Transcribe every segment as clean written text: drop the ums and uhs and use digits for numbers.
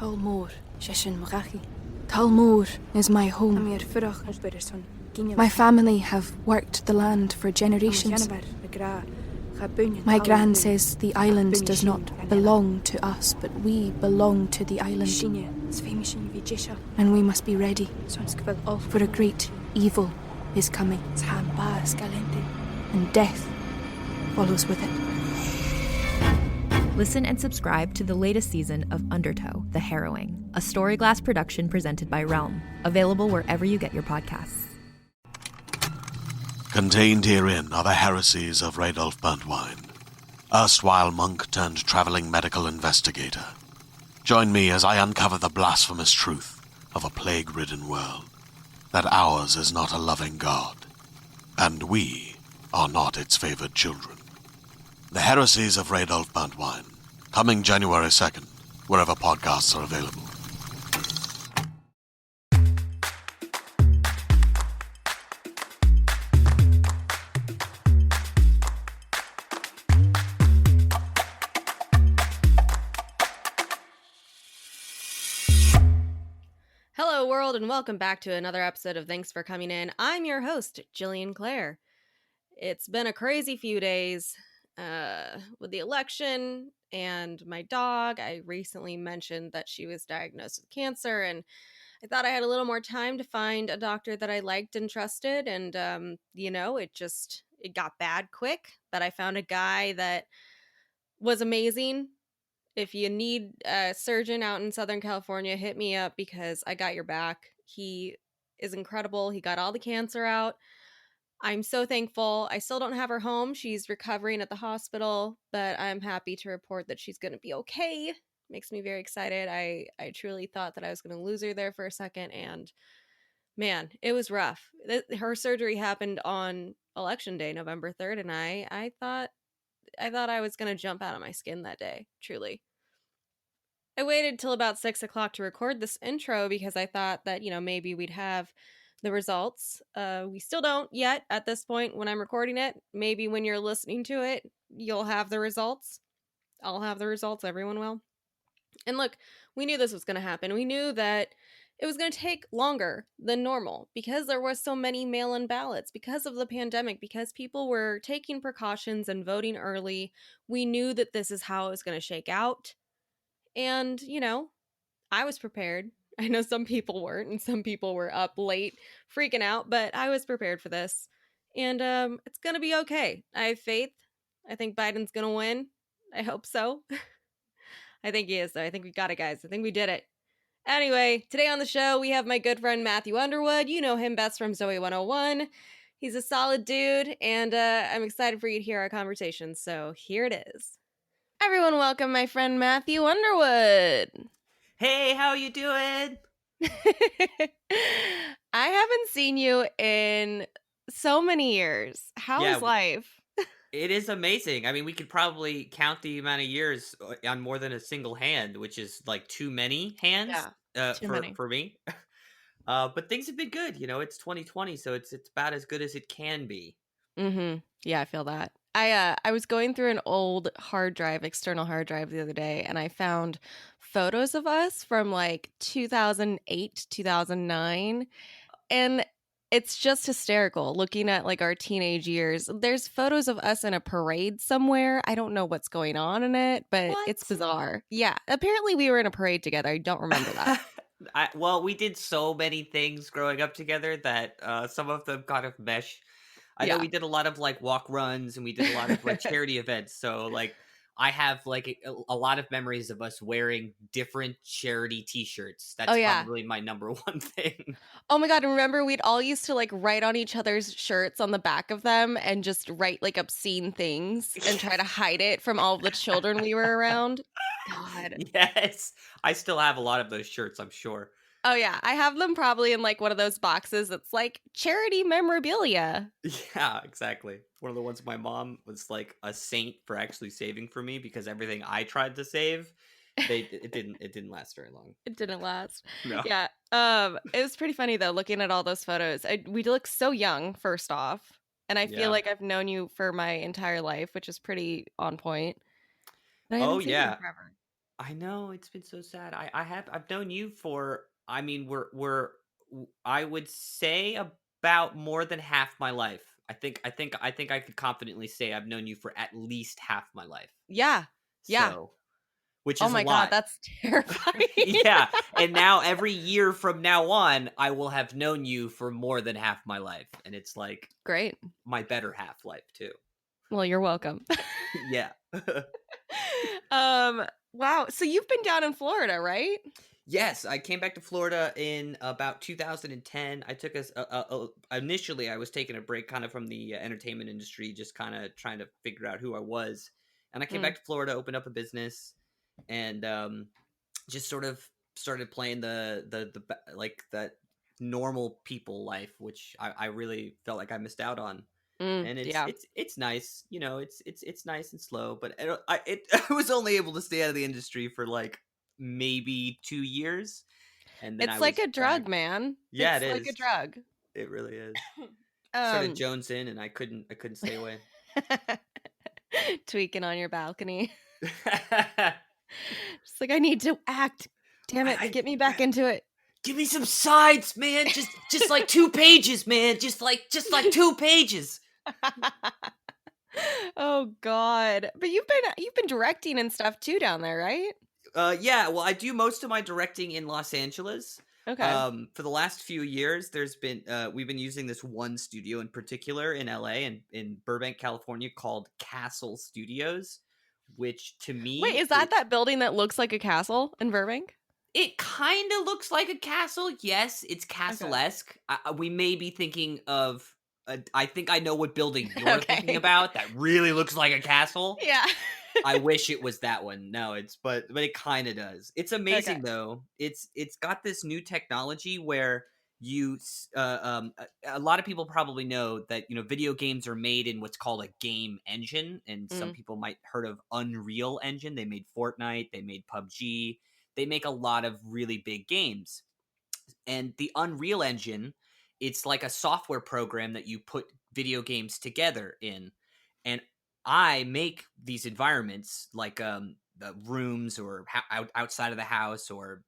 Talmor, Shishin Marachi. Talmor is my home. My family have worked the land for generations. My gran says the island does not belong to us, but we belong to the island. And we must be ready, for a great evil is coming. And death follows with it. Listen and subscribe to the latest season of Undertow, The Harrowing, a Storyglass production presented by Realm, available wherever you get your podcasts. Contained herein are the heresies of Radolf Burntwine, erstwhile monk turned traveling medical investigator. Join me as I uncover the blasphemous truth of a plague-ridden world, that ours is not a loving God, and we are not its favored children. The Heresies of Radolf Burntwine, coming January 2nd, wherever podcasts are available. Hello, world, and welcome back to another episode of Thanks for Coming In. I'm your host, Jillian Clare. It's been a crazy few days with the election and my dog. I recently mentioned that she was diagnosed with cancer, and I thought I had a little more time to find a doctor that I liked and trusted, and it got bad quick, but I found a guy that was amazing. If you need a surgeon out in Southern California, hit me up because I got your back. He is incredible. He got all the cancer out. I'm so thankful. I still don't have her home. She's recovering at the hospital, but I'm happy to report that she's going to be okay. Makes me very excited. I truly thought that I was going to lose her there for a second, and man, it was rough. Her surgery happened on Election Day, November 3rd, and I thought I was going to jump out of my skin that day, truly. I waited till about 6 o'clock to record this intro because I thought that, maybe we'd have the results. We still don't yet at this point when I'm recording it. Maybe when you're listening to it, you'll have the results. I'll have the results. Everyone will. And look, we knew this was going to happen. We knew that it was going to take longer than normal because there was so many mail-in ballots, because of the pandemic, because people were taking precautions and voting early. We knew that this is how it was going to shake out. And, I was prepared. I know some people weren't, and some people were up late freaking out, but I was prepared for this. And it's going to be okay. I have faith. I think Biden's going to win. I hope so. I think he is, though. I think we got it, guys. I think we did it. Anyway, today on the show, we have my good friend Matthew Underwood. You know him best from Zoey 101. He's a solid dude, and I'm excited for you to hear our conversation. So here it is. Everyone, welcome my friend Matthew Underwood. Hey, how you doing? I haven't seen you in so many years. How is life? It is amazing. I mean, we could probably count the amount of years on more than a single hand, which is like too many hands for me. But things have been good. It's 2020, so it's about as good as it can be. Mm-hmm. Yeah, I feel that. I was going through an old external hard drive the other day, and I found photos of us from like 2008, 2009. And it's just hysterical looking at like our teenage years. There's photos of us in a parade somewhere. I don't know what's going on in it, but It's bizarre. Yeah. Apparently we were in a parade together. I don't remember that. We did so many things growing up together that some of them kind of mesh. I know we did a lot of like walk runs, and we did a lot of like charity events. So like I have like a lot of memories of us wearing different charity t-shirts. That's probably my number one thing. Oh my God. And remember, we'd all used to like write on each other's shirts on the back of them and just write like obscene things and try to hide it from all the children we were around. God. Yes. I still have a lot of those shirts, I'm sure. Oh yeah, I have them probably in like one of those boxes that's like charity memorabilia. Yeah, exactly. One of the ones my mom was like a saint for actually saving for me, because everything I tried to save, it didn't last very long. It didn't last. No. Yeah. It was pretty funny though, looking at all those photos. We look so young, first off, and I feel like I've known you for my entire life, which is pretty on point. Oh yeah. I know, it's been so sad. I've known you for, I mean, I would say about more than half my life. I think I could confidently say I've known you for at least half my life. Yeah. Yeah. So, which Oh is a my God, lot. that's terrifying. Yeah. And now every year from now on, I will have known you for more than half my life. And it's like Great. my better half life too. Well, you're welcome. Yeah. Wow. So you've been down in Florida, right? Yes, I came back to Florida in about 2010. I took initially I was taking a break kind of from the entertainment industry, just kind of trying to figure out who I was. And I came back to Florida, opened up a business, and just sort of started playing the like that normal people life, which I really felt like I missed out on. And Yeah. it's nice, you know, it's nice and slow, but I was only able to stay out of the industry for like maybe 2 years, and then I It's was like a drug, back. man. Yeah, It's it like a is. drug. It really is. Started jonesing, and I couldn't stay away. Tweaking on your balcony. Just like, I need to act. Damn it, get me back into it. Give me some sides, man. Just like 2 pages, man. Just like 2 pages. Oh God. But you've been directing and stuff too down there, right? Yeah, well, I do most of my directing in Los Angeles. Okay. For the last few years, there's been we've been using this one studio in particular in LA and in Burbank, California, called Castle Studios, which to me, Wait, is that building that looks like a castle in Burbank? it kind of looks like a castle. Yes, it's castle-esque. We may be thinking of. I think I know what building you're thinking about. That really looks like a castle. Yeah. I wish it was that one. No, but it kind of does. It's amazing though. It's got this new technology where a lot of people probably know that, you know, video games are made in what's called a game engine, and some people might heard of Unreal Engine. They made Fortnite, they made PUBG, they make a lot of really big games. And the Unreal Engine, it's like a software program that you put video games together in. And I make these environments like the rooms or outside of the house or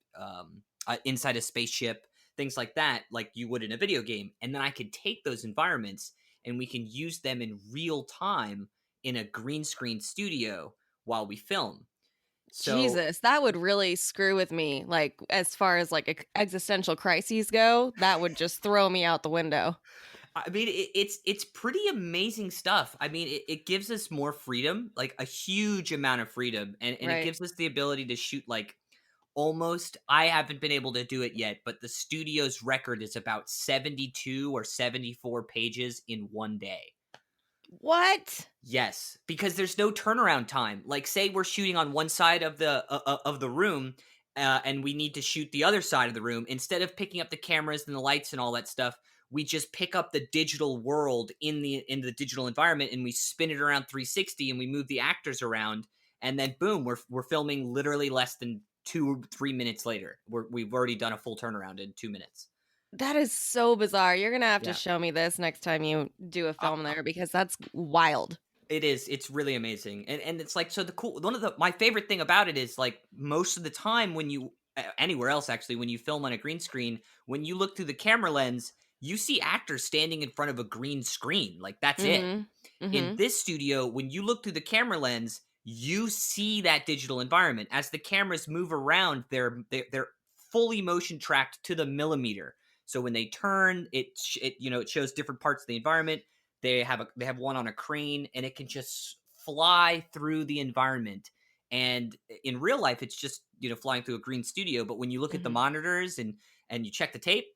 inside a spaceship, things like that, like you would in a video game. And then I could take those environments and we can use them in real time in a green screen studio while we film. So, Jesus, that would really screw with me. Like, as far as like existential crises go, that would just throw me out the window. I mean, it's pretty amazing stuff. I mean, it gives us more freedom, like a huge amount of freedom, and it gives us the ability to shoot like almost. I haven't been able to do it yet, but the studio's record is about 72 or 74 pages in one day. What? Yes, because there's no turnaround time. Like, say we're shooting on one side of the room, and we need to shoot the other side of the room. Instead of picking up the cameras and the lights and all that stuff, we just pick up the digital world in the digital environment, and we spin it around 360, and we move the actors around, and then boom, we're filming literally less than 2-3 minutes later. We've already done a full turnaround in 2 minutes. That is so bizarre. You're going to have to show me this next time you do a film there, because that's wild. It is. It's really amazing. And it's like, so my favorite thing about it is like most of the time when you, anywhere else actually, when you film on a green screen, when you look through the camera lens, you see actors standing in front of a green screen. Like that's it. Mm-hmm. In this studio, when you look through the camera lens, you see that digital environment. As the cameras move around, they're fully motion tracked to the millimeter. So when they turn, it shows different parts of the environment. They have one on a crane, and it can just fly through the environment. And in real life, it's just, you know, flying through a green studio. But when you look at the monitors and you check the tape,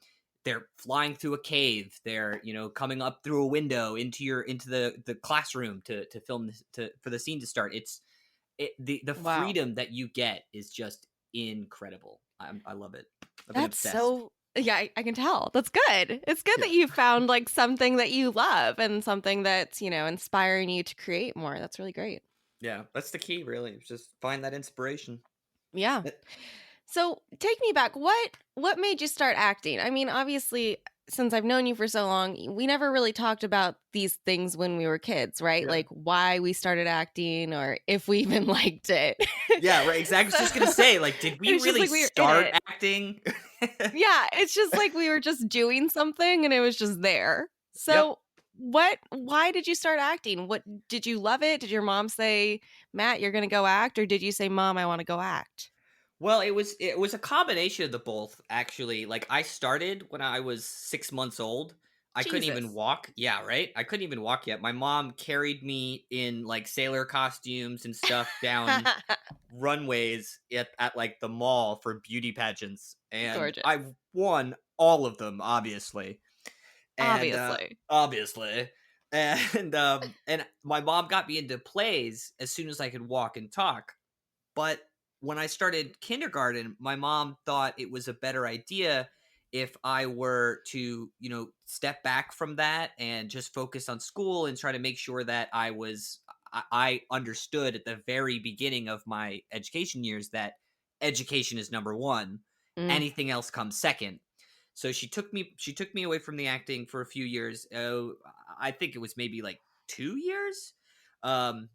they're flying through a cave. They're, you know, coming up through a window into the classroom to film for the scene to start. The freedom that you get is just incredible. I love it. I've been obsessed. So. Yeah, I can tell. That's good. It's good that you found like something that you love and something that's, you know, inspiring you to create more. That's really great. Yeah, that's the key, really. Just find that inspiration. Yeah. So take me back. What made you start acting? I mean, obviously, since I've known you for so long, we never really talked about these things when we were kids, right? Yeah. Like why we started acting or if we even liked it. Yeah, right. Exactly. I was just gonna say, like, did we It's just really like we were in start it. acting? Yeah, it's just like we were just doing something and it was just there. So why did you start acting? What did you love it? Did your mom say, Matt, you're gonna go act? Or did you say, Mom, I want to go act? Well, it was a combination of the both, actually. Like, I started when I was 6 months old. I couldn't even Jesus. walk. Yeah, right? I couldn't even walk yet. My mom carried me in, like, sailor costumes and stuff down runways at like, the mall for beauty pageants, and Gorgeous. I won all of them, obviously. And, Obviously. obviously. And my mom got me into plays as soon as I could walk and talk. But when I started kindergarten, my mom thought it was a better idea if I were to, step back from that and just focus on school and try to make sure that I understood at the very beginning of my education years that education is number one. Mm. Anything else comes second. So she took me away from the acting for a few years. I think it was maybe like 2 years.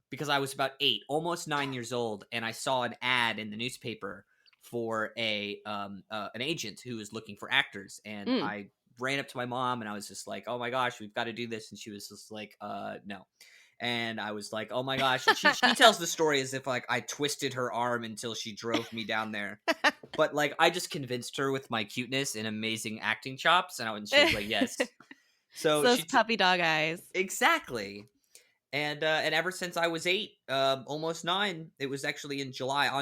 Because I was about 8, almost 9 years old, and I saw an ad in the newspaper for an agent who was looking for actors, and I ran up to my mom and I was just like, "Oh my gosh, we've got to do this," and she was just like, "No." And I was like, "Oh my gosh." And she tells the story as if like I twisted her arm until she drove me down there. But like I just convinced her with my cuteness and amazing acting chops, and she was like, "Yes." So Those puppy dog eyes. Exactly. And ever since I was 8, almost 9, it was actually on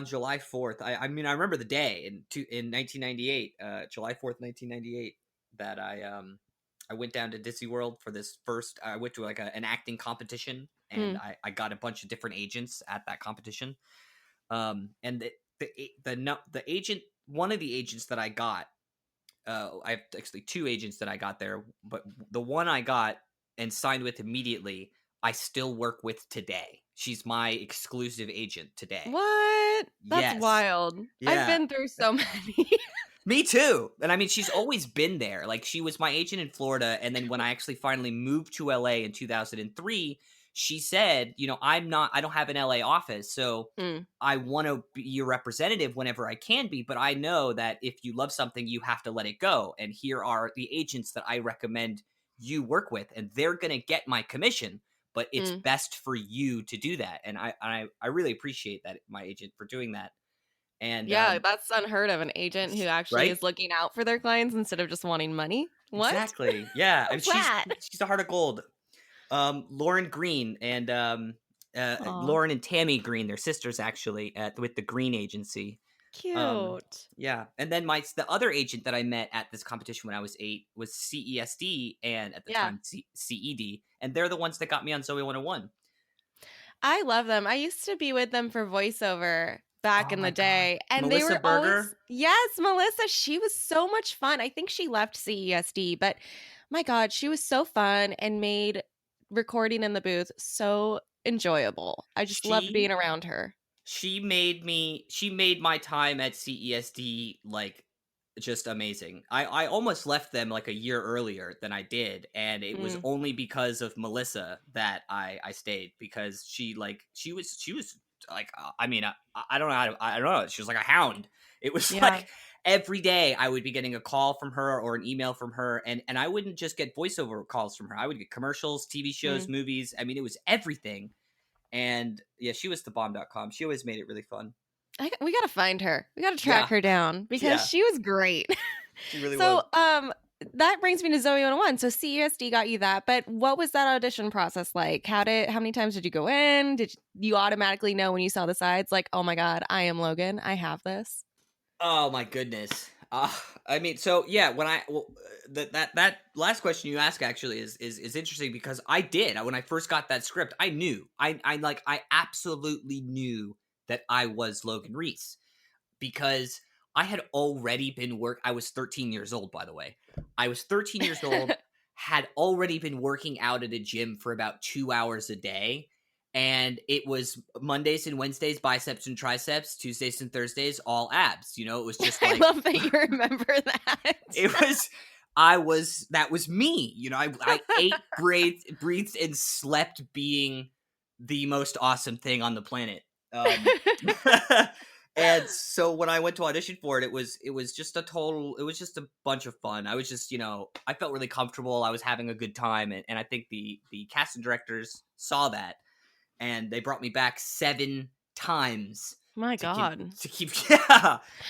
July 4th. I mean, I remember the day in 1998, July 4th, 1998, that I went down to Disney World for this first. I went to like an acting competition, and I got a bunch of different agents at that competition. And the agent, one of the agents that I got, I have actually 2 agents that I got there, but the one I got and signed with immediately, I still work with today. She's my exclusive agent today. What? That's Yes. wild. Yeah. I've been through so many. Me too. And I mean, she's always been there. Like, she was my agent in Florida, and then when I actually finally moved to LA in 2003, she said, I don't have an LA office, so I want to be your representative whenever I can be, but I know that if you love something, you have to let it go. And here are the agents that I recommend you work with, and they're going to get my commission, but it's best for you to do that. And I really appreciate that, my agent, for doing that. And yeah, that's unheard of. An agent who actually right? is looking out for their clients instead of just wanting money. What? Exactly. Yeah. I mean, that? she's a heart of gold. Lauren Green and Lauren and Tammy Green, they're sisters actually, with the Green Agency. Cute. Yeah. And then the other agent that I met at this competition when I was 8 was CESD, and at the time CED, and they're the ones that got me on Zoey 101. I love them. I used to be with them for voiceover back in the day. God. And Melissa they were Berger? always, yes, Melissa. She was so much fun. I think she left CESD, but my God, she was so fun and made recording in the booth so enjoyable. I just loved being around her. She made my time at CESD like just amazing. I almost left them like a year earlier than I did, and it was only because of Melissa that I stayed, because she was like, I mean, I don't know I don't know, she was like a hound. It was like every day I would be getting a call from her or an email from her, and I wouldn't just get voiceover calls from her. I would get commercials, TV shows, movies. I mean, it was everything. And yeah, she was the bomb.com. She always made it really fun. We got to find her. We got to track her down because she was great. She really was. So, that brings me to Zoey 101. So CESD got you that, but what was that audition process like? How many times did you go in? Did you automatically know when you saw the sides, like, oh my God, I am Logan, I have this? Oh my goodness. I mean, so yeah, that last question you ask actually is interesting, because I did. When I first got that script, I knew. I absolutely knew that I was Logan Reese, because I had already been I was 13 years old, by the way. I was 13 years old, had already been working out at a gym for about 2 hours a day. And it was Mondays and Wednesdays, biceps and triceps, Tuesdays and Thursdays, all abs. It was just like, I love that you remember that. that was me. You know, I ate, breathed, and slept being the most awesome thing on the planet. And so when I went to audition for it, it was just a bunch of fun. I was just, I felt really comfortable. I was having a good time. And I think the casting directors saw that, and they brought me back 7 times. My God. One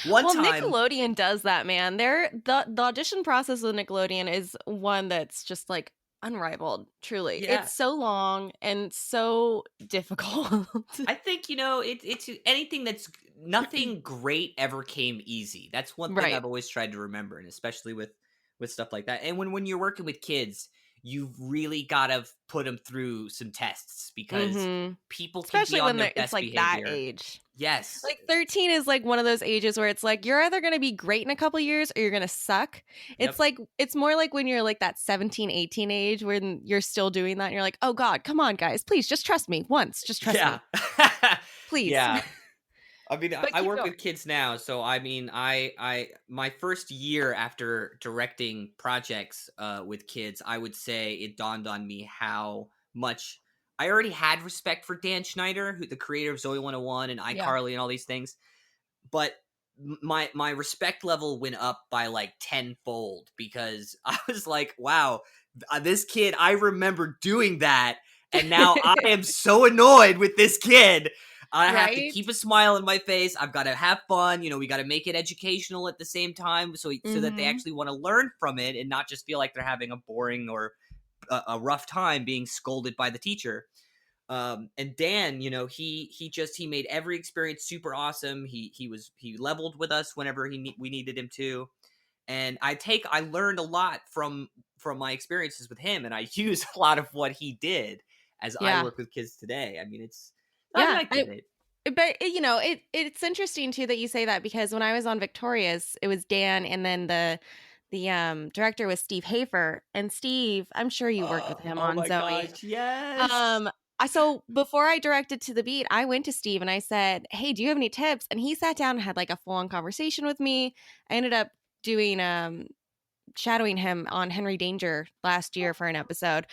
well, time. Nickelodeon does that, man. The audition process with Nickelodeon is one that's just like unrivaled, truly. Yeah. It's so long and so difficult. I think, it's anything that's nothing great ever came easy. That's one thing I've always tried to remember, and especially with stuff like that. And when you're working with kids, you've really got to put them through some tests, because people can especially be on when their best it's like behavior. that age. Yes. Like 13 is like one of those ages where it's like you're either going to be great in a couple years or you're going to suck. It's like it's more like when you're like that 17, 18 age when you're still doing that and you're like, "Oh God, come on guys, please just trust me once. Just trust me." Please. Yeah. I mean, I work with kids now, so I mean, my first year after directing projects with kids, I would say it dawned on me how much I already had respect for Dan Schneider, the creator of Zoey 101 and iCarly and all these things, but my respect level went up by like 10-fold, because I was like, wow, this kid, I remember doing that, and now I am so annoyed with this kid. I have to keep a smile on my face. I've got to have fun. We got to make it educational at the same time, so that they actually want to learn from it and not just feel like they're having a boring or a rough time being scolded by the teacher. And Dan, he made every experience super awesome. He leveled with us whenever we needed him to. And I learned a lot from my experiences with him, and I use a lot of what he did as I work with kids today. I mean, I get it. But it's interesting too that you say that, because when I was on Victorious, it was Dan, and then the director was Steve Hafer. And Steve, I'm sure you worked with him on Zoey. Gosh, yes. So before I directed To the Beat, I went to Steve and I said, "Hey, do you have any tips?" And he sat down and had like a full-on conversation with me. I ended up doing shadowing him on Henry Danger last year for an episode.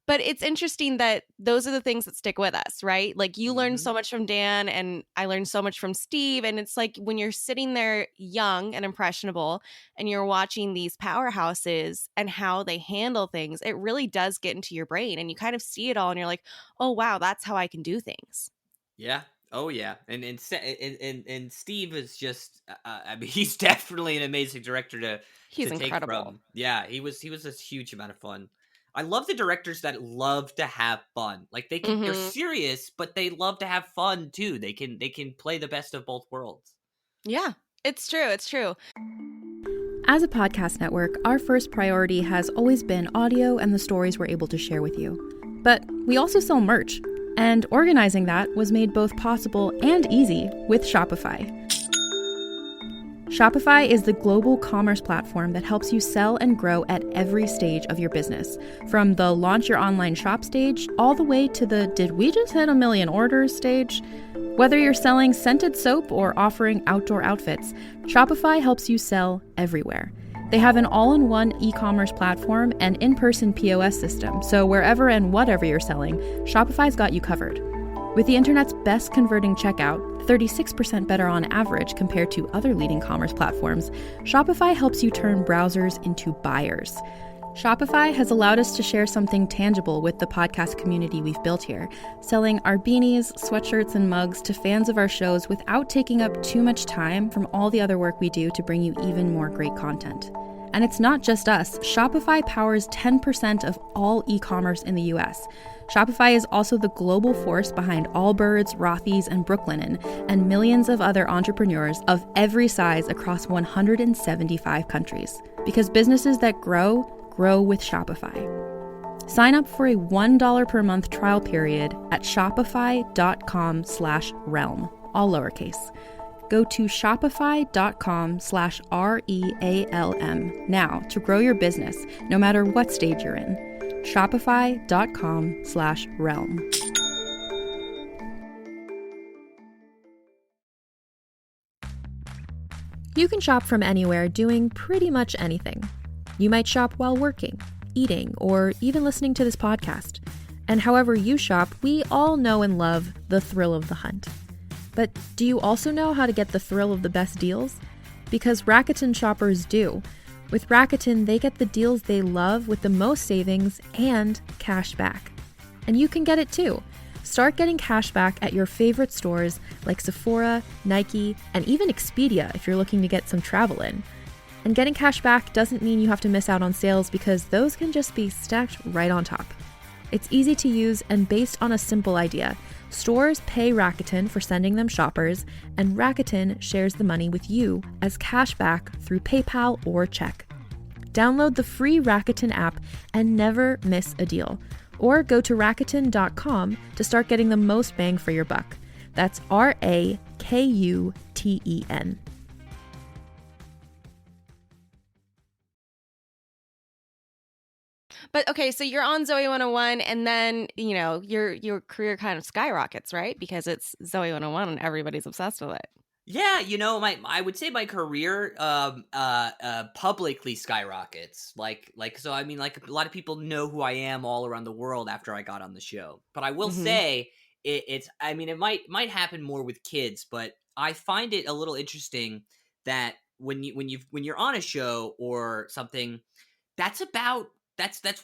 But it's interesting that those are the things that stick with us, right? Like you learn so much from Dan, and I learned so much from Steve. And it's like when you're sitting there young and impressionable and you're watching these powerhouses and how they handle things, it really does get into your brain, and you kind of see it all and you're like, oh, wow, that's how I can do things. Yeah. Oh yeah. And Steve is just, I mean, he's definitely an amazing director He's to incredible. Take from. Yeah. He was a huge amount of fun. I love the directors that love to have fun. Like they're serious, but they love to have fun too. They can play the best of both worlds. Yeah, it's true. It's true. As a podcast network, our first priority has always been audio and the stories we're able to share with you. But we also sell merch, and organizing that was made both possible and easy with Shopify. Shopify is the global commerce platform that helps you sell and grow at every stage of your business, from the launch your online shop stage all the way to the did we just hit 1 million orders stage. Whether you're selling scented soap or offering outdoor outfits, Shopify helps you sell everywhere. They have an all-in-one e-commerce platform and in-person POS system, so wherever and whatever you're selling, Shopify's got you covered. With the internet's best converting checkout, 36% better on average compared to other leading commerce platforms, Shopify helps you turn browsers into buyers. Shopify has allowed us to share something tangible with the podcast community we've built here, selling our beanies, sweatshirts, and mugs to fans of our shows without taking up too much time from all the other work we do to bring you even more great content. And it's not just us. Shopify powers 10% of all e-commerce in the US. Shopify is also the global force behind Allbirds, Rothy's, and Brooklinen, and millions of other entrepreneurs of every size across 175 countries. Because businesses that grow with Shopify. Sign up for a $1 per month trial period at shopify.com/realm, all lowercase. Go to shopify.com/REALM now to grow your business, no matter what stage you're in. Shopify.com/realm. You can shop from anywhere doing pretty much anything. You might shop while working, eating, or even listening to this podcast. And however you shop, we all know and love the thrill of the hunt. But do you also know how to get the thrill of the best deals? Because Rakuten shoppers do. With Rakuten, they get the deals they love with the most savings and cash back. And you can get it too. Start getting cash back at your favorite stores like Sephora, Nike, and even Expedia if you're looking to get some travel in. And getting cash back doesn't mean you have to miss out on sales because those can just be stacked right on top. It's easy to use and based on a simple idea. Stores pay Rakuten for sending them shoppers, and Rakuten shares the money with you as cash back through PayPal or check. Download the free Rakuten app and never miss a deal. Or go to Rakuten.com to start getting the most bang for your buck. That's Rakuten. But okay, so you're on Zoey 101 and then, your career kind of skyrockets, right? Because it's Zoey 101 and everybody's obsessed with it. Yeah, I would say my career publicly skyrockets. So I mean, like, a lot of people know who I am all around the world after I got on the show. But I will say it might happen more with kids, but I find it a little interesting that when you're on a show or something, that's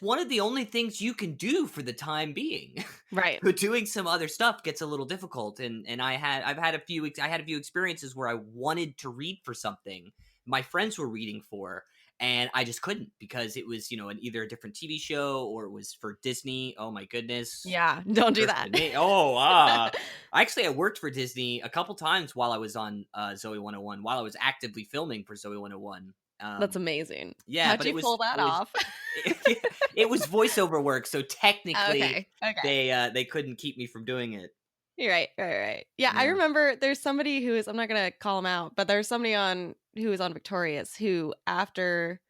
one of the only things you can do for the time being. Right. But doing some other stuff gets a little difficult. And I had a few experiences where I wanted to read for something my friends were reading for, and I just couldn't because it was, either a different TV show or it was for Disney. Oh my goodness. Yeah, don't do that. Actually, I worked for Disney a couple times while I was on Zoey 101, while I was actively filming for Zoey 101. That's amazing. Yeah, how'd you pull that off? It was voiceover work, so technically okay. They couldn't keep me from doing it. You're right. Yeah, I remember there's somebody who is, I'm not gonna call him out, but there's somebody who was on Victorious who, after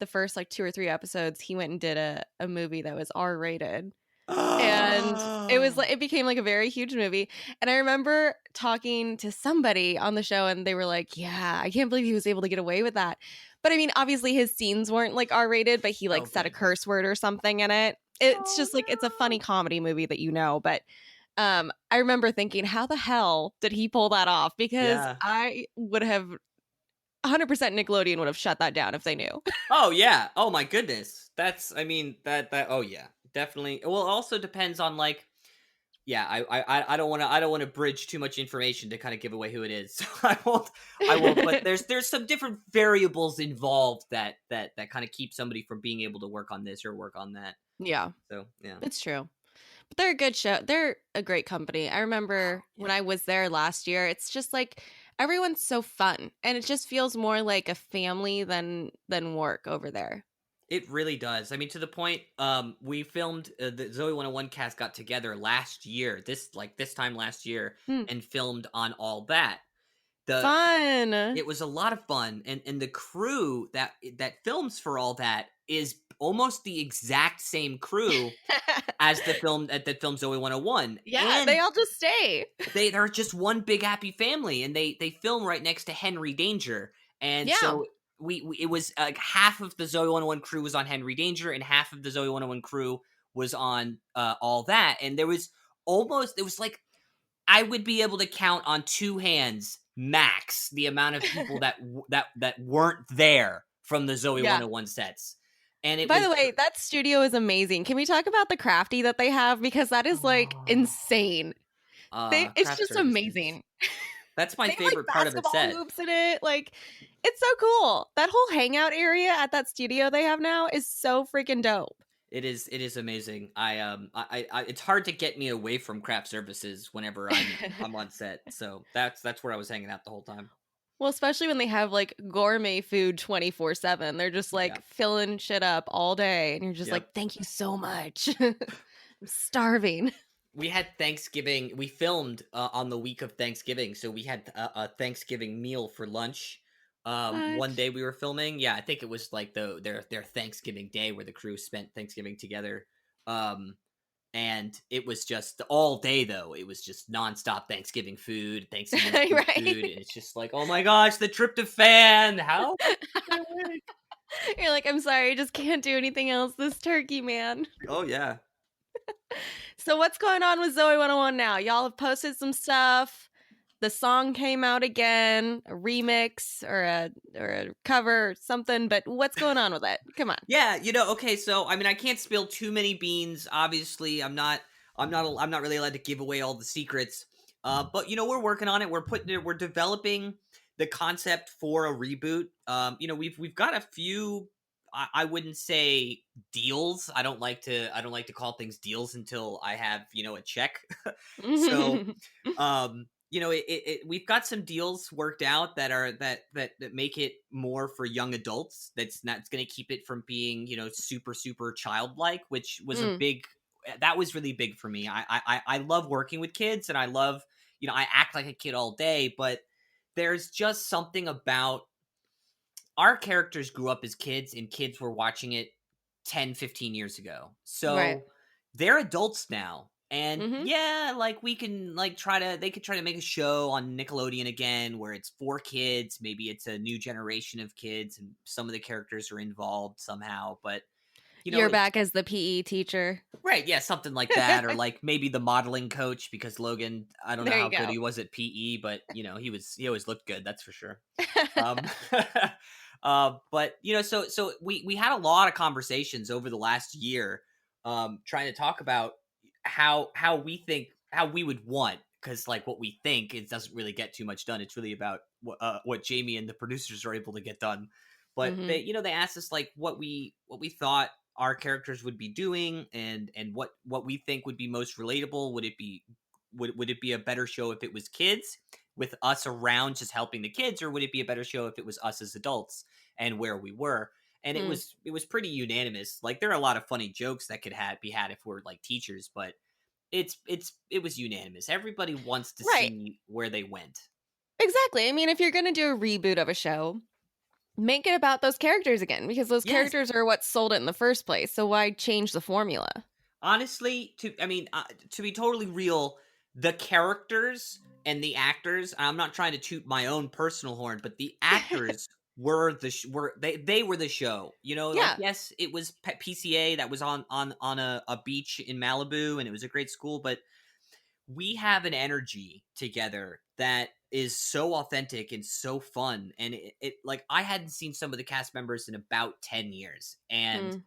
the first like 2 or 3 episodes, he went and did a movie that was R-rated. And it became like a very huge movie. And I remember talking to somebody on the show and they were like, yeah, I can't believe he was able to get away with that. But I mean, obviously his scenes weren't like R-rated, but he said a curse word or something in it. It's just like, it's a funny comedy movie that but I remember thinking, how the hell did he pull that off? Because I would have 100% Nickelodeon would have shut that down if they knew. Oh yeah. Oh my goodness. Oh yeah. Definitely. Well, it also depends on I don't want to bridge too much information to kind of give away who it is. So I won't. But there's some different variables involved that kind of keep somebody from being able to work on this or work on that. Yeah. So yeah, it's true. But they're a good show. They're a great company. I remember when I was there last year, it's just like everyone's so fun and it just feels more like a family than work over there. It really does. I mean, to the point, we filmed the Zoey 101 cast got together last year, this time last year, and filmed on All That. Fun. It was a lot of fun, and the crew that films for All That is almost the exact same crew as that filmed Zoey 101. Yeah, and they all just stay. They're just one big happy family, and they film right next to Henry Danger, and so. It was half of the Zoey 101 crew was on Henry Danger and half of the Zoey 101 crew was on All That, and it was like I would be able to count on 2 hands max the amount of people that weren't there from the Zoey 101 sets. And by the way, that studio is amazing. Can we talk about the crafty that they have, because that is insane. It's just amazing. That's my favorite part of the set. Basketball hoops in it, it's so cool. That whole hangout area at that studio they have now is so freaking dope. It is amazing. I it's hard to get me away from craft services whenever I'm on set. So that's where I was hanging out the whole time. Well, especially when they have gourmet food 24/7. They're just filling shit up all day, and you're just thank you so much. I'm starving. We had Thanksgiving. We filmed on the week of Thanksgiving, so we had a Thanksgiving meal for lunch. One day we were filming. Yeah, I think it was their Thanksgiving day where the crew spent Thanksgiving together. And it was just all day though. It was just nonstop Thanksgiving food, food, and it's just oh my gosh, the tryptophan. How? You're like, I'm sorry, I just can't do anything else. This turkey, man. Oh yeah. So what's going on with Zoey 101 now? Y'all have posted some stuff. The song came out again, a remix or a cover or something, but what's going on with it? Come on. Yeah, okay, so I mean I can't spill too many beans. Obviously, I'm not really allowed to give away all the secrets. But we're working on it. We're developing the concept for a reboot. We've got a few I wouldn't say deals. I don't like to call things deals until I have, a check. So, we've got some deals worked out that are that make it more for young adults. That's not, it's going to keep it from being, super super childlike, which was that was really big for me. I love working with kids, and I love, I act like a kid all day, but there's just something about our characters grew up as kids, and kids were watching it 10-15 years ago. So Right. they're adults now. And Mhm. yeah, like we can like they could try to make a show on Nickelodeon again where it's for kids. Maybe it's a new generation of kids and some of the characters are involved somehow. But You're back as the PE teacher. right, yeah, something like that, or like maybe the modeling coach, because Logan, I don't know There how you good go. he was at PE, but he always looked good, that's for sure. Um, but so we had a lot of conversations over the last year, trying to talk about how we would want, because like what we think, it doesn't really get too much done. It's really about what Jamie and the producers are able to get done. But Mhm. they asked us like what we thought our characters would be doing, and what we think would be most relatable. Would it be a better show if it was kids with us around just helping the kids, or would it be a better show if it was us as adults and where we were? And Mm. it was pretty unanimous. Like there are a lot of funny jokes that could be had if we're like teachers, but it was unanimous. Everybody wants to Right. see where they went. Exactly. I mean, if you're going to do a reboot of a show, make it about those characters again, because those Yes. characters are what sold it in the first place. So why change the formula? Honestly, to be totally real, the characters and the actors, and I'm not trying to toot my own personal horn, but the actors were they were the show. Like Yeah. yes, it was PCA that was on a beach in Malibu, and it was a great school, but we have an energy together that is so authentic and so fun, and it like I hadn't seen some of the cast members in about 10 years, and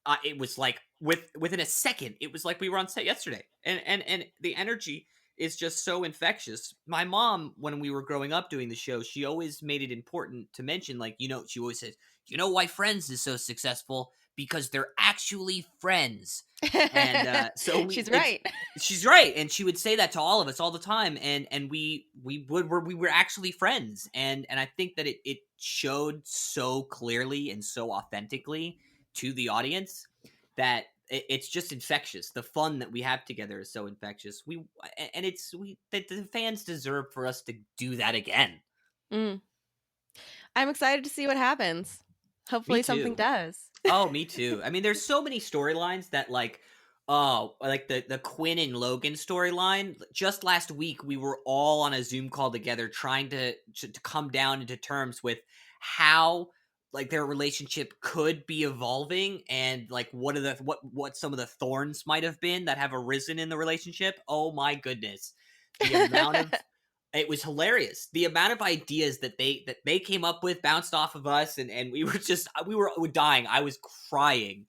Mm. it was like within a second, it was like we were on set yesterday, and the energy is just so infectious. My mom, when we were growing up doing the show, she always made it important to mention, like, she always says, why Friends is so successful, because they're actually friends. And so She's right. she's right, and she would say that to all of us all the time, and we were actually friends, and I think that it showed so clearly and so authentically to the audience that it's just infectious. The fun that we have together is so infectious. The fans deserve for us to do that again. Mm. I'm excited to see what happens. Hopefully something does. Oh, me too. I mean, there's so many storylines that like the Quinn and Logan storyline. Just last week, we were all on a Zoom call together trying to come down into terms with how like their relationship could be evolving, and like what some of the thorns might have been that have arisen in the relationship. Oh my goodness. The amount of It was hilarious. The amount of ideas that they came up with bounced off of us, and we were dying. I was crying.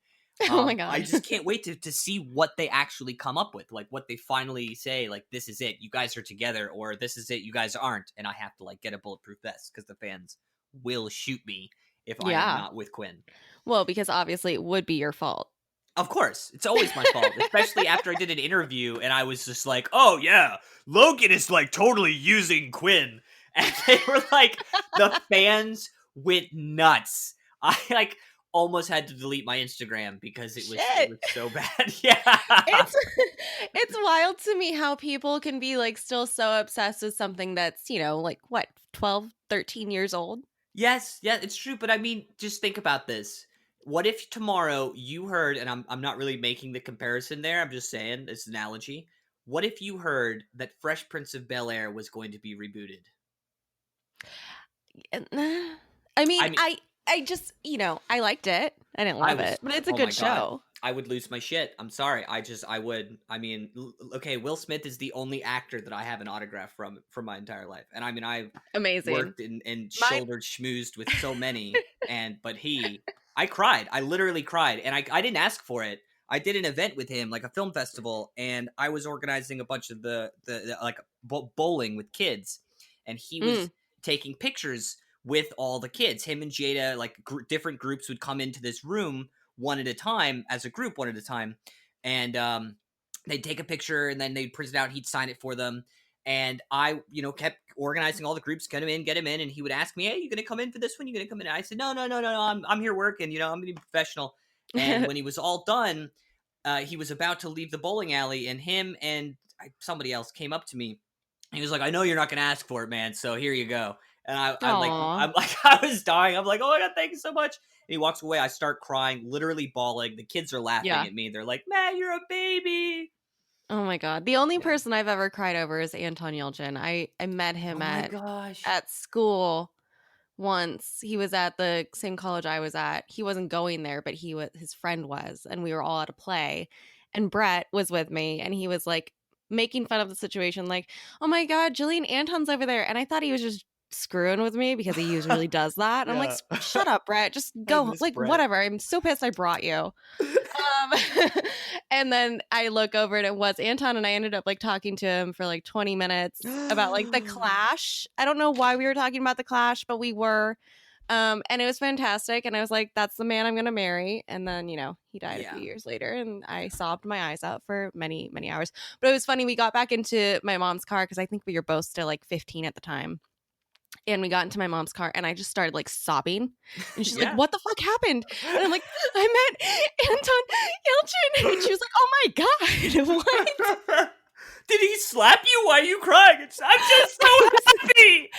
Oh my God. I just can't wait to see what they actually come up with, like what they finally say, like this is it, you guys are together, or this is it, you guys aren't, and I have to like get a bulletproof vest because the fans will shoot me if I am not with Quinn. Well, because obviously it would be your fault. Of course, it's always my fault, especially after I did an interview and I was just like, "Oh yeah, Logan is like totally using Quinn," and they were like, the fans went nuts. I like almost had to delete my Instagram because it was so bad. Yeah, It's wild to me how people can be like still so obsessed with something that's, like what, 12, 13 years old? yes, yeah, it's true. But I mean, just think about this. What if tomorrow you heard, and I'm not really making the comparison there, I'm just saying this analogy. What if you heard that Fresh Prince of Bel-Air was going to be rebooted? I mean, I just, I liked it. I didn't love it, but it's a good show. I would lose my shit. I'm sorry. I would. I mean, okay, Will Smith is the only actor that I have an autograph from my entire life. And I mean, I've amazing worked and shouldered schmoozed with so many. But I cried. I literally cried. And I didn't ask for it. I did an event with him, like a film festival, and I was organizing a bunch of the like bowling with kids. And he was taking pictures with all the kids. Him and Jada, like different groups would come into this room one at a time, as a group, one at a time, and they'd take a picture and then they'd print it out. He'd sign it for them, and I, kept organizing all the groups, get him in, and he would ask me, "Hey, you gonna come in for this one? You gonna come in?" And I said, "No, I'm here working. I'm gonna be professional." And when he was all done, he was about to leave the bowling alley, and him and somebody else came up to me. He was like, "I know you're not gonna ask for it, man. So here you go." And I'm like, I was dying. I'm like, "Oh my God, thank you so much." And he walks away. I start crying, literally bawling. The kids are laughing at me. They're like, "Matt, you're a baby." Oh my God. The only person I've ever cried over is Anton Yelchin. I met him at school once. He was at the same college I was at. He wasn't going there, but his friend was, and we were all at a play. And Brett was with me, and he was like making fun of the situation, like, "Oh my God, Jillian Anton's over there." And I thought he was just screwing with me because he usually does that. I'm like, "Shut up, Brett. Just go. Like, Brett. Whatever. I'm so pissed I brought you." And then I look over and it was Anton, and I ended up like talking to him for like 20 minutes about like the Clash. I don't know why we were talking about the Clash, but we were. And it was fantastic. And I was like, "That's the man I'm going to marry." And then, he died a few years later, and I sobbed my eyes out for many, many hours. But it was funny. We got back into my mom's car because I think we were both still like 15 at the time. And we got into my mom's car, and I just started like sobbing. And she's like, "What the fuck happened?" And I'm like, "I met Anton Yelchin." And she was like, "Oh my God, what?" Did he slap you? Why are you crying? I'm just so happy.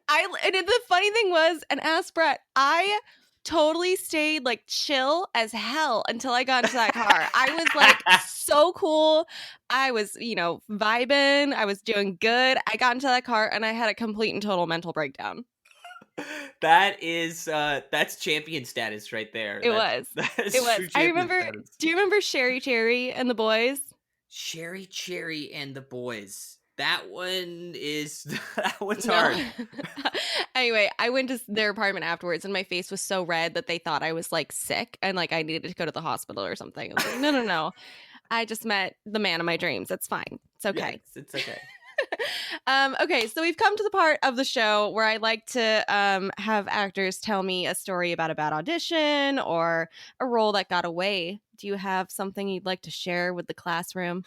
And the funny thing was, and ask Brett, I totally stayed like chill as hell until I got into that car. I was like so cool. I was, vibing. I was doing good. I got into that car and I had a complete and total mental breakdown. That's champion status right there. It was. I remember. Status. Do you remember Sherry Cherry and the Boys? Sherry Cherry and the Boys. That one's hard. Anyway, I went to their apartment afterwards, and my face was so red that they thought I was like sick and like I needed to go to the hospital or something. I was like, no. I just met the man of my dreams. It's fine. It's okay. Yes, it's okay. Okay, so we've come to the part of the show where I like to have actors tell me a story about a bad audition or a role that got away. Do you have something you'd like to share with the classroom?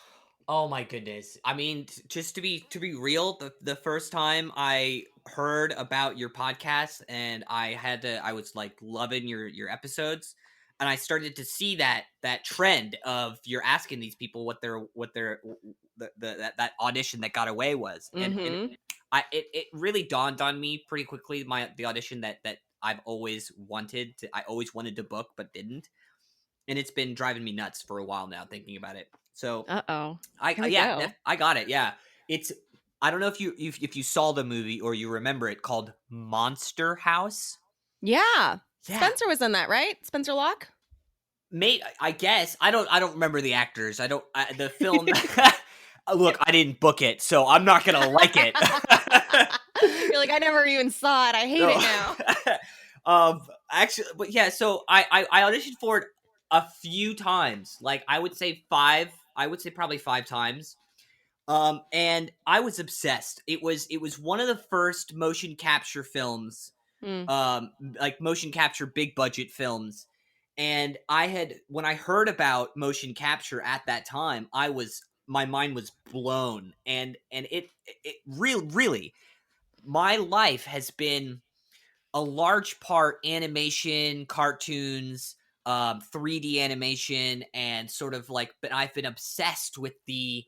Oh my goodness. I mean, just to be real, the first time I heard about your podcast and I was like loving your episodes, and I started to see that trend of you're asking these people what their that audition that got away was. And it really dawned on me pretty quickly, the audition that I've always wanted to book but didn't. And it's been driving me nuts for a while now thinking about it. So I got it. Yeah. I don't know if you saw the movie or you remember it, called Monster House. Yeah. Spencer was in that, right? Spencer Locke? I guess. I don't remember the actors. The film. Look, I didn't book it, so I'm not going to like it. You're like, I never even saw it. I hate it now. Actually, but yeah, so I auditioned for it a few times. Like I would say probably 5 times. And I was obsessed. It was one of the first motion capture films, like motion capture big budget films. And when I heard about motion capture at that time, my mind was blown. And it really, my life has been a large part animation, cartoons, 3D animation, and sort of like, but I've been obsessed with the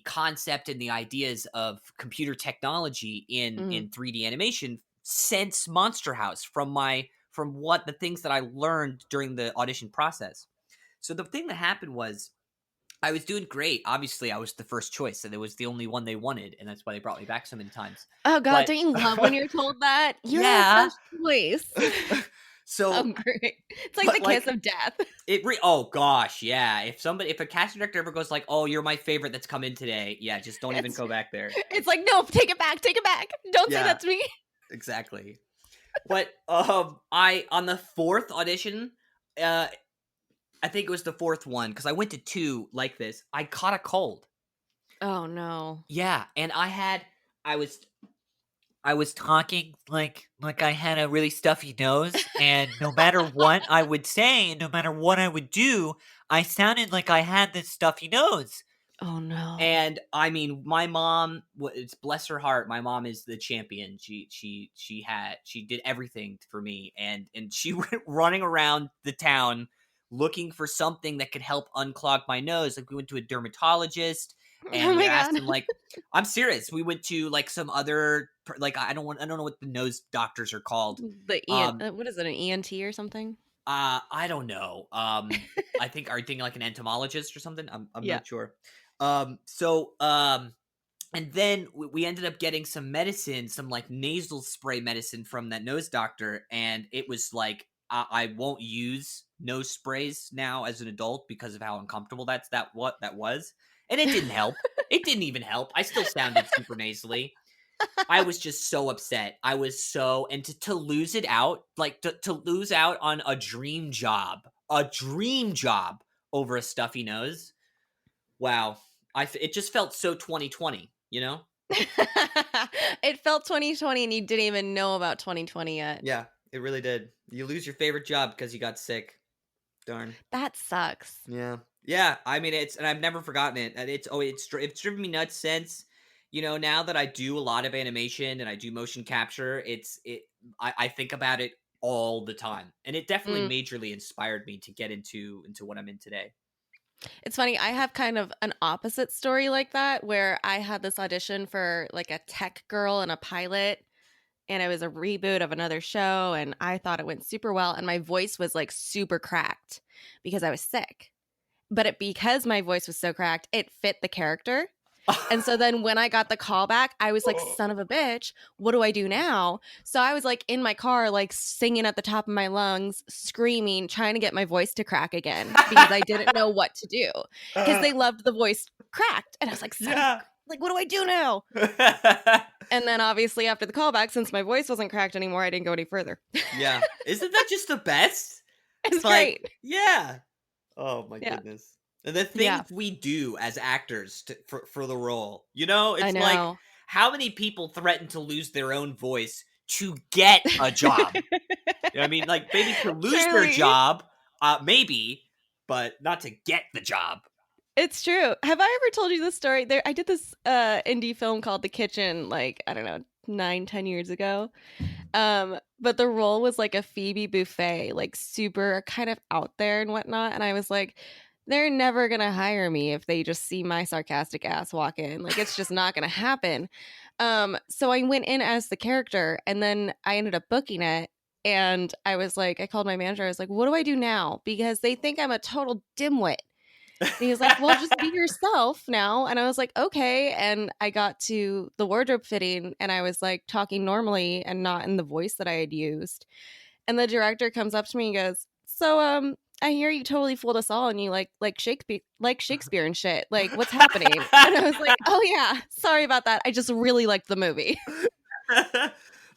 concept and the ideas of computer technology in 3D animation since Monster House, from what the things that I learned during the audition process. So the thing that happened was I was doing great. Obviously, I was the first choice, and it was the only one they wanted, and that's why they brought me back so many times. Oh God, don't you love when you're told that? You're the first choice. So, Oh, great. It's like the kiss of death. Oh gosh, yeah. If a casting director ever goes like, "Oh, you're my favorite that's come in today," yeah, just don't even go back there. It's like, no, take it back. Don't say that to me. Exactly. But on the fourth audition, I think it was the fourth one because I went to 2 like this. I caught a cold. Oh no. Yeah, and I was talking like I had a really stuffy nose, and no matter what I would say, no matter what I would do, I sounded like I had this stuffy nose. Oh no. And I mean, my mom, bless her heart, my mom is the champion. She did everything for me, and she went running around the town looking for something that could help unclog my nose. Like we went to a dermatologist, and we asked him, like, I'm serious. We went to like some other, like I don't know what the nose doctors are called. The what is it, an ENT or something? I don't know. Are you thinking like an entomologist or something? I'm not sure. And then we ended up getting some medicine, some like nasal spray medicine from that nose doctor. And it was like, I won't use nose sprays now as an adult because of how uncomfortable that was. And it didn't help. It didn't even help. I still sounded super nasally. I was just so upset. And to lose it out, like to lose out on a dream job over a stuffy nose. Wow. It just felt so 2020, you know? It felt 2020 and you didn't even know about 2020 yet. Yeah, it really did. You lose your favorite job because you got sick. Darn. That sucks. Yeah. Yeah, I mean, and I've never forgotten it. And it's driven me nuts since, now that I do a lot of animation and I do motion capture, I think about it all the time. And it definitely majorly inspired me to get into what I'm in today. It's funny, I have kind of an opposite story like that, where I had this audition for like a tech girl and a pilot, and it was a reboot of another show, and I thought it went super well, and my voice was like super cracked because I was sick. But because my voice was so cracked, it fit the character. And so then when I got the call back, I was like, son of a bitch, what do I do now? So I was like in my car, like singing at the top of my lungs, screaming, trying to get my voice to crack again because I didn't know what to do because they loved the voice cracked. And I was like, like, what do I do now? And then obviously after the callback, since my voice wasn't cracked anymore, I didn't go any further. Yeah. Isn't that just the best? It's great. Yeah. Oh my goodness. The things we do as actors for the role, it's like how many people threaten to lose their own voice to get a job? I mean, like maybe to lose their job, maybe, but not to get the job. It's true. Have I ever told you this story? I did this indie film called The Kitchen, like, I don't know, 9-10 years ago. But the role was like a Phoebe Buffet, like super kind of out there and whatnot. And I was like, they're never going to hire me if they just see my sarcastic ass walk in. Like, it's just not going to happen. So I went in as the character, and then I ended up booking it. And I was like, I called my manager. I was like, what do I do now? Because they think I'm a total dimwit. And he was like, well, just be yourself now. And I was like, okay. And I got to the wardrobe fitting, and I was like talking normally and not in the voice that I had used. And the director comes up to me and goes, so I hear you totally fooled us all, and you like Shakespeare and shit. Like, what's happening? And I was like, oh yeah, sorry about that. I just really liked the movie.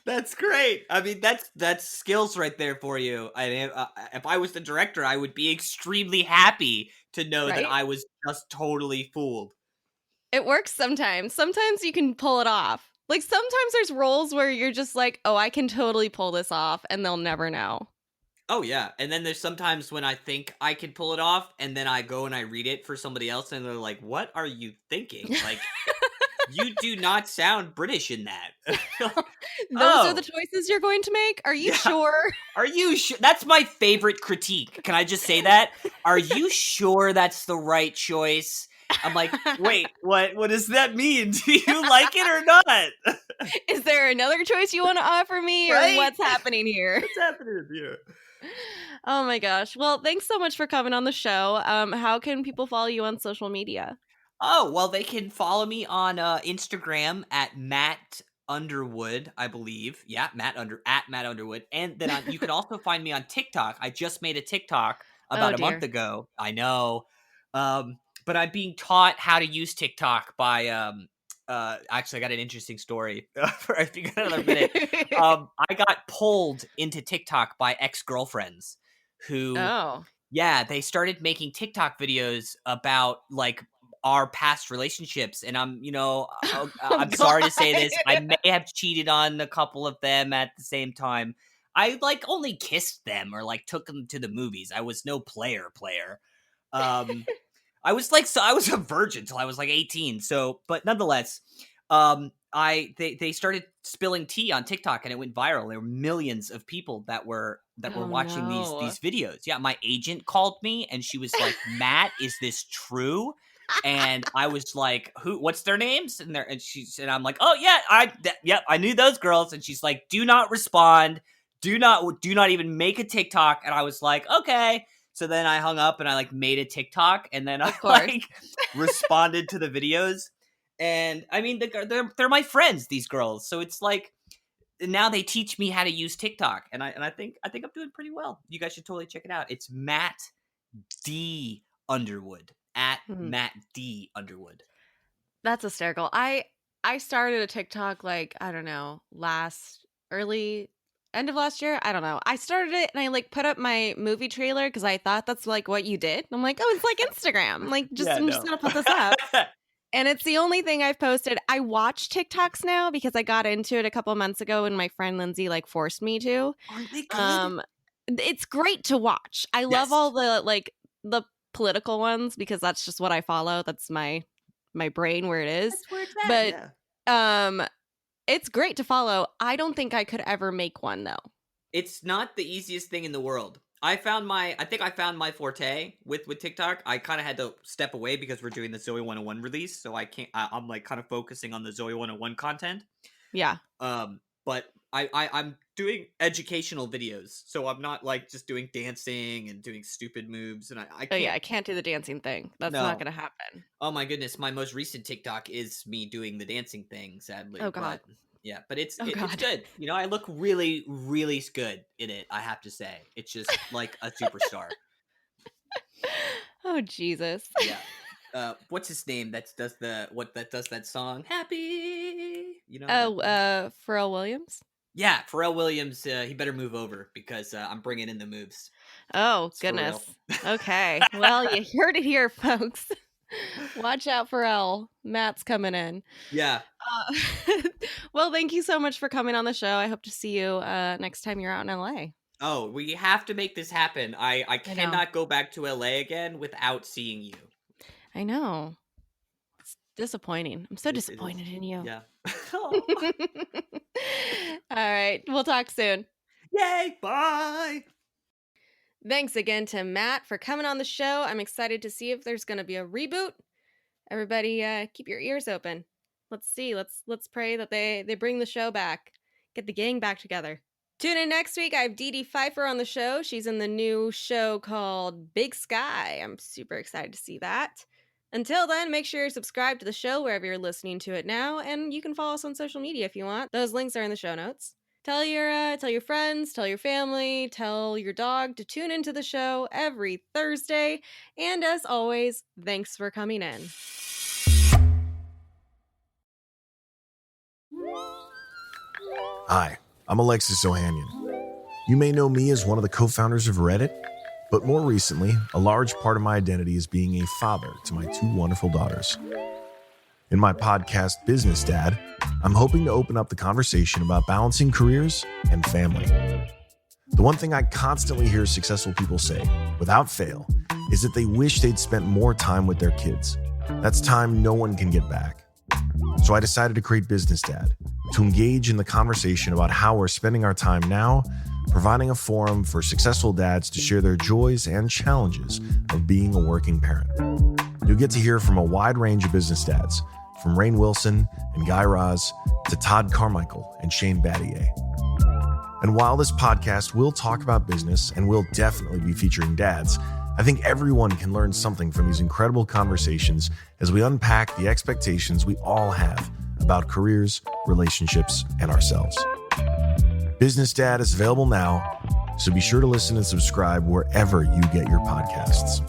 That's great. I mean, that's skills right there for you. If I was the director, I would be extremely happy to know that I was just totally fooled. It works sometimes. Sometimes you can pull it off. Like, sometimes there's roles where you're just like, oh, I can totally pull this off, and they'll never know. Oh, yeah. And then there's sometimes when I think I can pull it off, and then I go and I read it for somebody else, and they're like, what are you thinking? Like, you do not sound British in that. Those are the choices you're going to make? Are you sure? Are you sure? That's my favorite critique. Can I just say that? Are you sure that's the right choice? I'm like, wait, what does that mean? Do you like it or not? Is there another choice you want to offer me, or what's happening here? What's happening here? Oh my gosh. Well, thanks so much for coming on the show. How can people follow you on social media? Oh, well, they can follow me on Instagram at Underwood, I believe. Yeah, at Matt Underwood. And then you can also find me on TikTok. I just made a TikTok about a month ago. I know. But I'm being taught how to use TikTok by actually I got an interesting story. I think another minute. I got pulled into TikTok by ex-girlfriends who they started making TikTok videos about like our past relationships, and I'm sorry to say this, I may have cheated on a couple of them at the same time. I like only kissed them or like took them to the movies. I was no player. I was a virgin until I was like 18. So, but nonetheless, they started spilling tea on TikTok and it went viral. There were millions of people that were watching these videos. Yeah, my agent called me and she was like, "Matt, is this true?" And I was like, what's their names? And I'm like, "Oh yeah, I knew those girls." And she's like, "Do not respond. Do not even make a TikTok." And I was like, "Okay." So then I hung up and I like made a TikTok and then I like responded to the videos. And I mean, they're my friends, these girls. So it's like now they teach me how to use TikTok, and I think I'm doing pretty well. You guys should totally check it out. It's Matt D Underwood. At Matt D Underwood. That's hysterical. I started a TikTok like, I don't know, end of last year. I don't know. I started it and I like put up my movie trailer because I thought that's like what you did. I'm like, oh, it's like Instagram. I'm just gonna put this up. And it's the only thing I've posted. I watch TikToks now because I got into it a couple of months ago and my friend Lindsay like forced me to. Aren't they good? It's great to watch. I love all the political ones because that's just what I follow. That's my brain where it is. That's where it's at, but it's great to follow. I don't think I could ever make one though. It's not the easiest thing in the world. I found my forte with TikTok. I kind of had to step away because we're doing the Zoey 101 release, so I'm like kind of focusing on the Zoey 101 content. Yeah. But I'm doing educational videos, so I'm not like just doing dancing and doing stupid moves. And I can't. I can't do the dancing thing. That's not gonna happen. Oh my goodness, my most recent TikTok is me doing the dancing thing. Sadly, oh god. But it's good. You know, I look really, really good in it. I have to say, it's just like a superstar. Oh Jesus. Yeah. What's his name? That does that song? Happy. You know. Oh, Pharrell Williams. Yeah, Pharrell Williams. He better move over because I'm bringing in the moves. Oh goodness. Okay. Well, you heard it here, folks. Watch out, Pharrell. Matt's coming in. Yeah. Well, thank you so much for coming on the show. I hope to see you next time you're out in LA. Oh, we have to make this happen. I cannot go back to LA again without seeing you. I know. It's disappointing. I'm so disappointed in you. Yeah. All right. We'll talk soon. Yay. Bye. Thanks again to Matt for coming on the show. I'm excited to see if there's going to be a reboot. Everybody, keep your ears open. Let's see. Let's pray that they bring the show back. Get the gang back together. Tune in next week. I have Dee Dee Pfeiffer on the show. She's in the new show called Big Sky. I'm super excited to see that. Until then, make sure you're subscribed to the show wherever you're listening to it now, and you can follow us on social media if you want. Those links are in the show notes. Tell your friends, tell your family, tell your dog to tune into the show every Thursday. And as always, thanks for coming in. Hi, I'm Alexis Ohanian. You may know me as one of the co-founders of Reddit, but more recently, a large part of my identity is being a father to my two wonderful daughters. In my podcast, Business Dad, I'm hoping to open up the conversation about balancing careers and family. The one thing I constantly hear successful people say, without fail, is that they wish they'd spent more time with their kids. That's time no one can get back. So I decided to create Business Dad to engage in the conversation about how we're spending our time now, providing a forum for successful dads to share their joys and challenges of being a working parent. You'll get to hear from a wide range of business dads, from Rainn Wilson and Guy Raz to Todd Carmichael and Shane Battier. And while this podcast will talk about business and will definitely be featuring dads, I think everyone can learn something from these incredible conversations as we unpack the expectations we all have about careers, relationships, and ourselves. Business Dad is available now, so be sure to listen and subscribe wherever you get your podcasts.